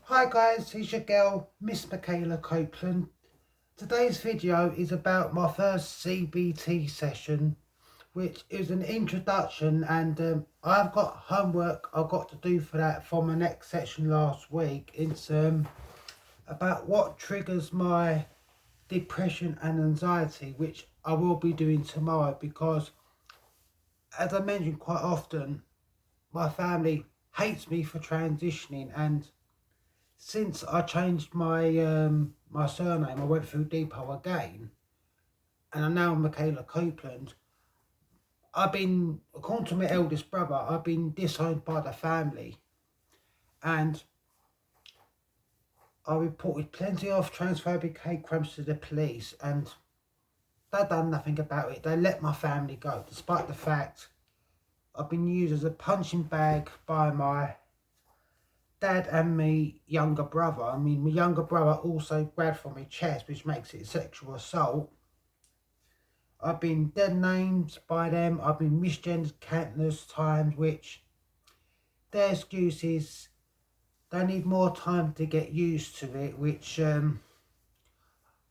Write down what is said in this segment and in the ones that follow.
Hi guys, it's your girl, Miss Michaela Copeland. Today's video is about my first CBT session, which is an introduction, and I've got homework I've got to do for that for my next session last week. It's about what triggers my depression and anxiety, which I will be doing tomorrow because, as I mentioned quite often, my family hates me for transitioning, and since I changed my surname, I went through Depot again, and I'm now Michaela Copeland. I've been, according to my eldest brother, I've been disowned by the family, and I reported plenty of transphobic hate crimes to the police, and they've done nothing about it. They let my family go, despite the fact I've been used as a punching bag by my dad and my younger brother. I mean, my younger brother also grabbed for my chest, which makes it sexual assault. I've been dead named by them. I've been misgendered countless times, which their excuse is they need more time to get used to it, which at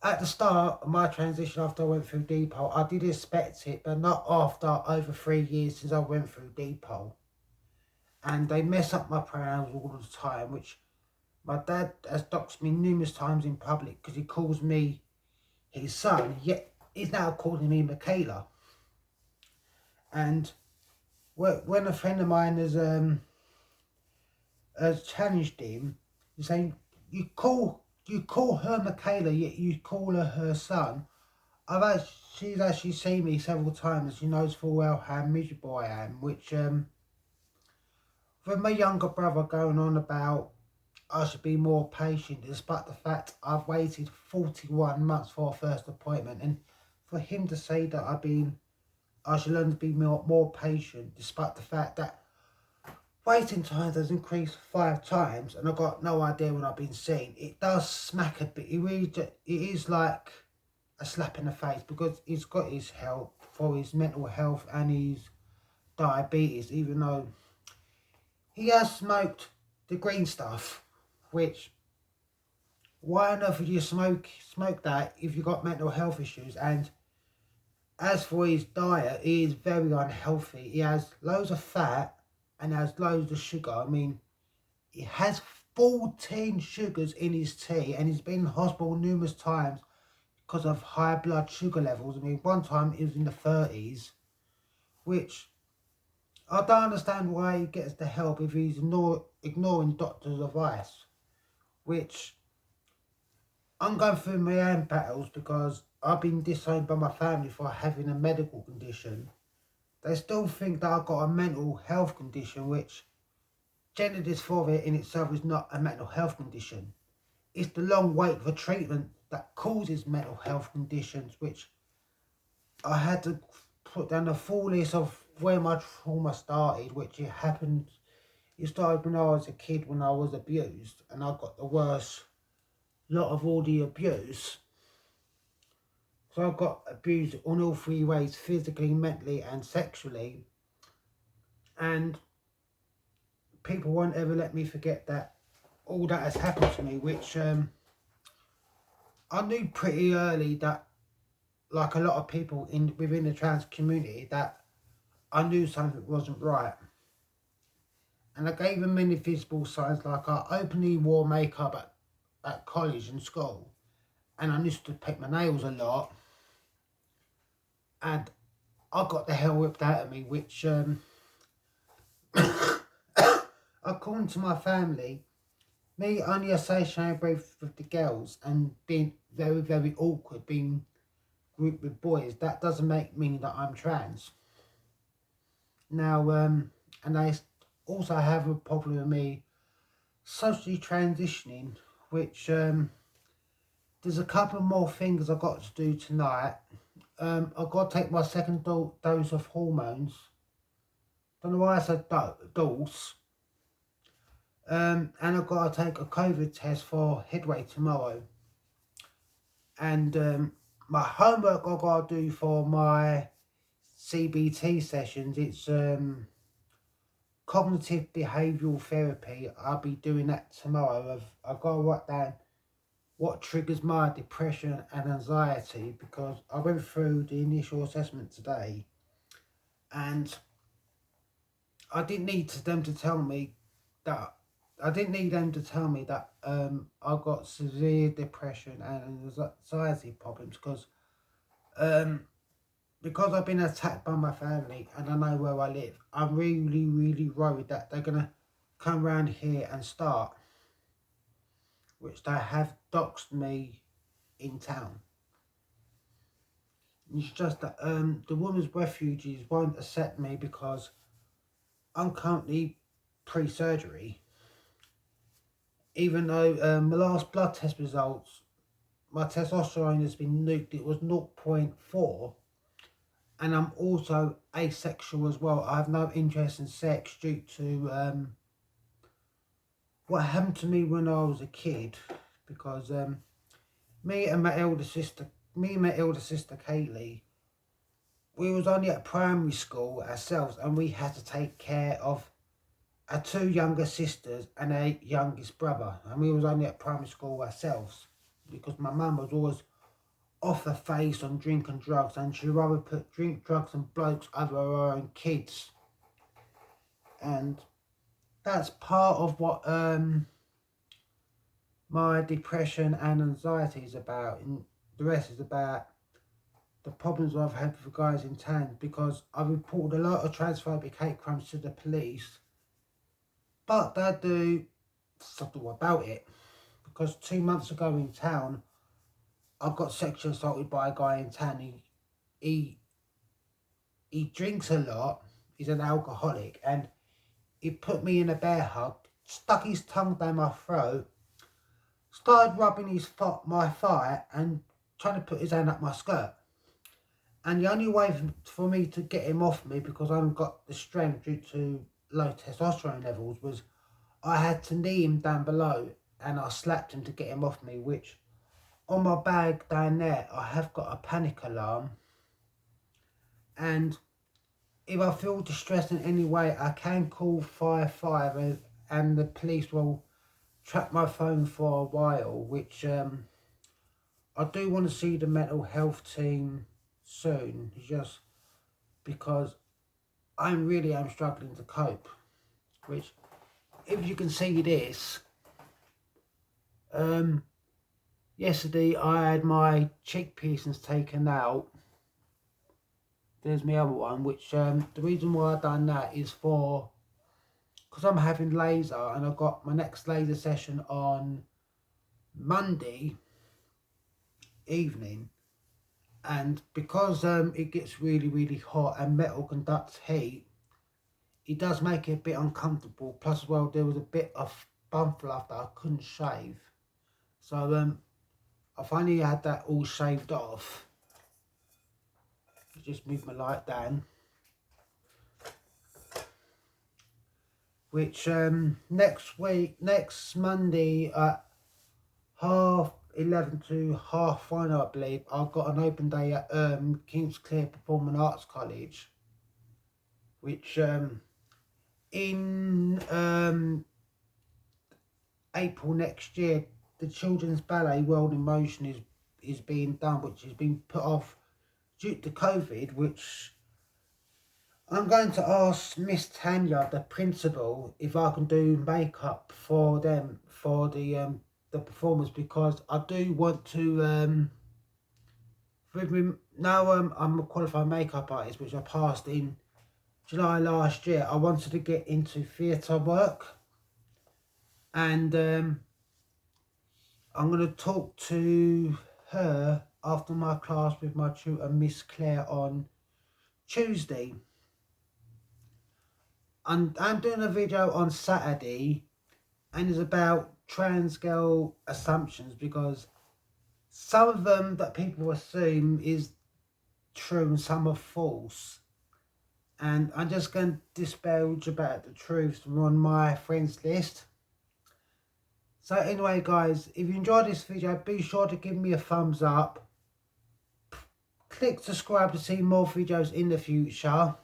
the start of my transition after I went through Depot, I did expect it, but not after over 3 years since I went through Depot. And they mess up my pronouns all the time, which my dad has doxed me numerous times in public because he calls me his son, yet he's now calling me Michaela. And when a friend of mine has challenged him, he's saying, you call her Michaela, yet you call her son. She's actually seen me several times. She knows full well how miserable I am, which with my younger brother going on about I should be more patient, despite the fact I've waited 41 months for a first appointment, and for him to say that I should learn to be more patient, despite the fact that waiting times has increased 5 times, and I've got no idea when I've been seen. It does smack a bit. It is like a slap in the face, because he's got his help for his mental health and his diabetes, even though he has smoked the green stuff, which, why on earth would you smoke that if you've got mental health issues? And as for his diet, he is very unhealthy. He has loads of fat and has loads of sugar. I mean, he has 14 sugars in his tea, and he's been in hospital numerous times because of high blood sugar levels. I mean, one time it was in the 30s, which I don't understand why he gets the help if he's ignoring doctor's advice, which I'm going through my own battles because I've been disowned by my family for having a medical condition. They still think that I've got a mental health condition, which gender dysphoria in itself is not a mental health condition. It's the long wait for treatment that causes mental health conditions, which I had to put down the full list of where my trauma started, which it started when I was a kid, when I was abused, and I got the worst lot of all the abuse. So I got abused on all 3 ways: physically, mentally and sexually. And people won't ever let me forget that all that has happened to me, which I knew pretty early that, like a lot of people within the trans community, that I knew something wasn't right. And I gave them many visible signs, like I openly wore makeup at college and school, and I used to paint my nails a lot, and I got the hell whipped out of me, which according to my family, me only associating with the girls and being very, very awkward, being grouped with boys, that doesn't make me that I'm trans. Now, and they also have a problem with me socially transitioning, which there's a couple more things I've got to do tonight. I've got to take my second dose of hormones. Don't know why I said dose. And I've got to take a COVID test for Headway tomorrow. And my homework I've got to do for my CBT sessions, it's cognitive behavioural therapy. I'll be doing that tomorrow. I've got to write down what triggers my depression and anxiety, because I went through the initial assessment today and I didn't need them to tell me that I've got severe depression and anxiety problems, because I've been attacked by my family and I know where I live. I'm really, really worried that they're going to come around here and start, which they have doxed me in town. It's just that the women's refugees won't accept me because I'm currently pre-surgery. Even though my last blood test results, my testosterone has been nuked. It was 0.4. And I'm also asexual as well. I have no interest in sex due to what happened to me when I was a kid. Because me and my elder sister Kaylee, we was only at primary school ourselves, and we had to take care of our 2 younger sisters and our youngest brother, and we was only at primary school ourselves because my mum was always off the face on drink and drugs, and she'd rather put drink, drugs and blokes over her own kids. And that's part of what my depression and anxiety is about, and the rest is about the problems I've had with the guys in town, because I've reported a lot of transphobic hate crimes to the police, but they do something about it. Because 2 months ago in town, I got sexually assaulted by a guy in town. He drinks a lot, he's an alcoholic, and he put me in a bear hug, stuck his tongue down my throat, started rubbing my thigh and trying to put his hand up my skirt. And the only way for me to get him off me, because I haven't got the strength due to low testosterone levels, was I had to knee him down below and I slapped him to get him off me, which on my bag down there I have got a panic alarm. And if I feel distressed in any way, I can call 555 and the police will track my phone for a while, which I do want to see the mental health team soon, just because I really am struggling to cope. Which, if you can see this, yesterday I had my cheek piercings taken out. There's my other one, which the reason why I've done that is because I'm having laser, and I've got my next laser session on Monday evening. And because it gets really, really hot and metal conducts heat, it does make it a bit uncomfortable. Plus, as well, there was a bit of bum fluff that I couldn't shave. So I finally had that all shaved off. Just move my light down. Which next Monday at 11:30 to 5:30, I believe, I've got an open day at King's Clear Performing Arts College, which in April next year, the children's ballet World in Motion is being done, which has been put off due to COVID, which I'm going to ask Miss Tanya, the principal, if I can do makeup for them, for the performers, because I do want to now I'm a qualified makeup artist, which I passed in July last year. I wanted to get into theatre work, and I'm going to talk to her after my class with my tutor Miss Claire on Tuesday. I'm doing a video on Saturday, and it's about trans girl assumptions, because some of them that people assume is true and some are false. And I'm just going to disparage about the truth on my friends list. So anyway, guys, if you enjoyed this video, be sure to give me a thumbs up. Click subscribe to see more videos in the future.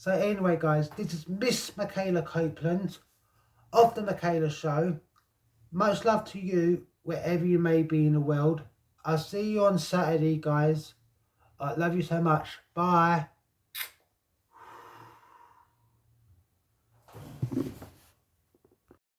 So anyway, guys, this is Miss Michaela Copeland of the Michaela Show. Much love to you wherever you may be in the world. I'll see you on Saturday, guys. I love you so much. Bye.